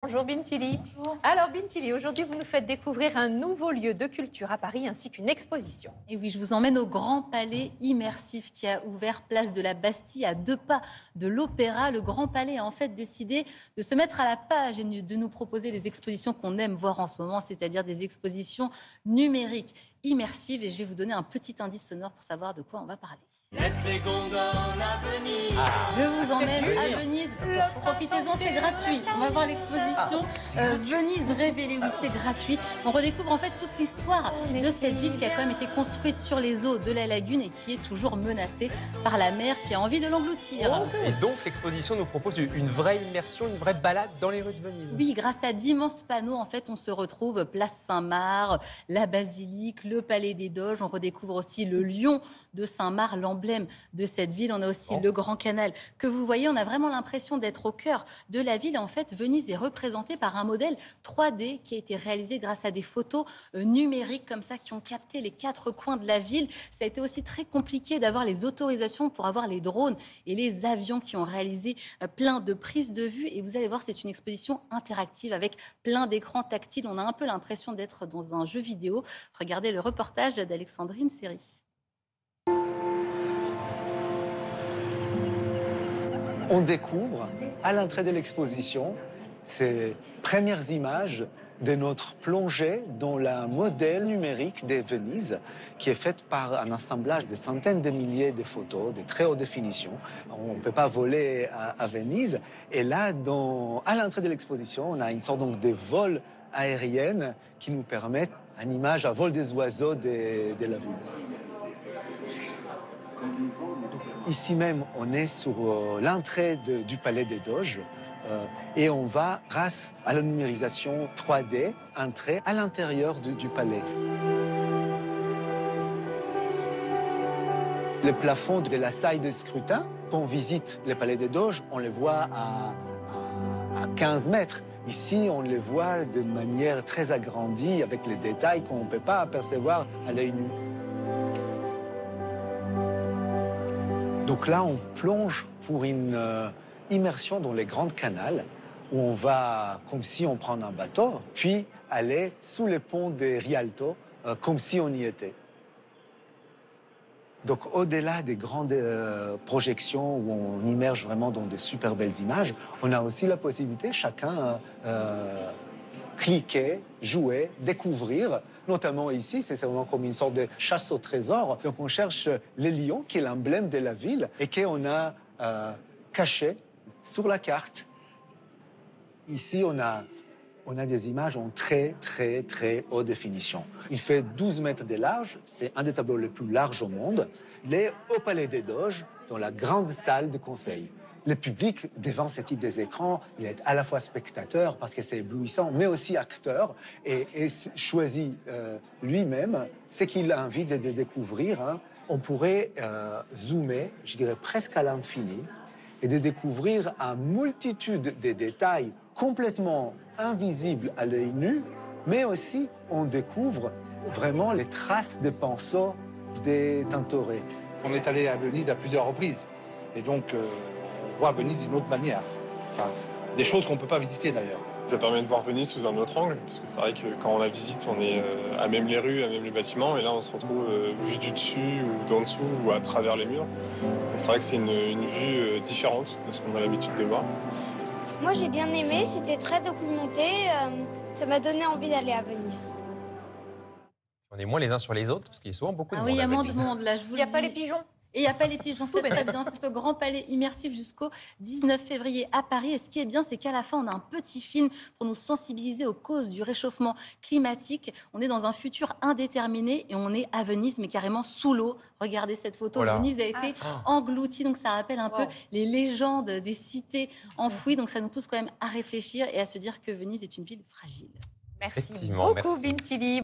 Bonjour Bintili. Bonjour. Alors Bintili, aujourd'hui vous nous faites découvrir un nouveau lieu de culture à Paris ainsi qu'une exposition. Et oui, je vous emmène au Grand Palais Immersif qui a ouvert place de la Bastille à 2 pas de l'Opéra. Le Grand Palais a en fait décidé de se mettre à la page et de nous proposer des expositions qu'on aime voir en ce moment, c'est-à-dire des expositions numériques immersives. Et je vais vous donner un petit indice sonore pour savoir de quoi on va parler. Laisse les gondoles à Venise. Je vous emmène à Venise. Profitez-en, c'est gratuit. On va voir l'exposition Venise révélée. Oui, c'est gratuit. On redécouvre en fait toute l'histoire de cette ville qui a quand même été construite sur les eaux de la lagune et qui est toujours menacée par la mer qui a envie de l'engloutir. Et donc l'exposition nous propose une vraie immersion, une vraie balade dans les rues de Venise. Oui, grâce à d'immenses panneaux, en fait, on se retrouve place Saint-Marc, la basilique, le palais des Doges. On redécouvre aussi le lion de Saint-Marc, l'emblème de cette ville. On a aussi le Grand Canal que vous voyez. On a vraiment l'impression d'être au cœur de la ville. En fait, Venise est représentée par un modèle 3D qui a été réalisé grâce à des photos numériques comme ça qui ont capté les 4 coins de la ville. Ça a été aussi très compliqué d'avoir les autorisations pour avoir les drones et les avions qui ont réalisé plein de prises de vue. Et vous allez voir, c'est une exposition interactive avec plein d'écrans tactiles. On a un peu l'impression d'être dans un jeu vidéo. Regardez le reportage d'Alexandrine Seri. On découvre à l'entrée de l'exposition ces premières images de notre plongée dans la modèle numérique de Venise qui est faite par un assemblage de centaines de milliers de photos de très haute définition. On ne peut pas voler à Venise. Et là, à l'entrée de l'exposition, on a une sorte donc, de vol aérienne qui nous permettent une image à vol des oiseaux de la ville. Ici même, on est sur l'entrée du palais des Doges et on va, grâce à la numérisation 3D, entrer à l'intérieur du palais. Le plafond de la salle de scrutin, quand on visite le palais des Doges, on les voit à 15 mètres. Ici, on les voit de manière très agrandie, avec les détails qu'on ne peut pas apercevoir à l'œil nu. Donc là, on plonge pour une immersion dans les grandes canals où on va, comme si on prenait un bateau, puis aller sous les ponts des Rialto, comme si on y était. Donc au-delà des grandes projections où on immerge vraiment dans de super belles images, on a aussi la possibilité, chacun, cliquer, jouer, découvrir. Notamment ici, c'est vraiment comme une sorte de chasse au trésor. Donc on cherche les lions, qui est l'emblème de la ville, et qu'on a caché sur la carte. Ici, on a des images en très, très, très haute définition. Il fait 12 mètres de large, c'est un des tableaux les plus larges au monde. Il est au Palais des Doges, dans la grande salle de conseil. Le public, devant ce type d'écran, il est à la fois spectateur, parce que c'est éblouissant, mais aussi acteur, et choisit lui-même ce qu'il a envie de découvrir. Hein. On pourrait zoomer, je dirais presque à l'infini, et de découvrir une multitude de détails complètement invisibles à l'œil nu, mais aussi on découvre vraiment les traces des pinceaux des Tintoret. On est allé à Venise à plusieurs reprises, et donc on voit Venise d'une autre manière. Enfin, des choses qu'on ne peut pas visiter d'ailleurs. Ça permet de voir Venise sous un autre angle, parce que c'est vrai que quand on la visite, on est à même les rues, à même les bâtiments, et là on se retrouve vu du dessus ou d'en dessous ou à travers les murs. C'est vrai que c'est une vue différente de ce qu'on a l'habitude de voir. Moi j'ai bien aimé, c'était très documenté, ça m'a donné envie d'aller à Venise. On est moins les uns sur les autres, parce qu'il y a souvent beaucoup de Ah monde oui, il y a à moins de Venise. monde là, je vous Il n'y a le pas dis. les pigeons? Et il n'y a pas les pigeons, c'est très bien. C'est au Grand Palais Immersif jusqu'au 19 février à Paris. Et ce qui est bien, c'est qu'à la fin, on a un petit film pour nous sensibiliser aux causes du réchauffement climatique. On est dans un futur indéterminé et on est à Venise, mais carrément sous l'eau. Regardez cette photo. Voilà. Venise a été engloutie, donc ça rappelle un peu les légendes des cités enfouies. Donc ça nous pousse quand même à réfléchir et à se dire que Venise est une ville fragile. Merci Effectivement, beaucoup merci. Bintili.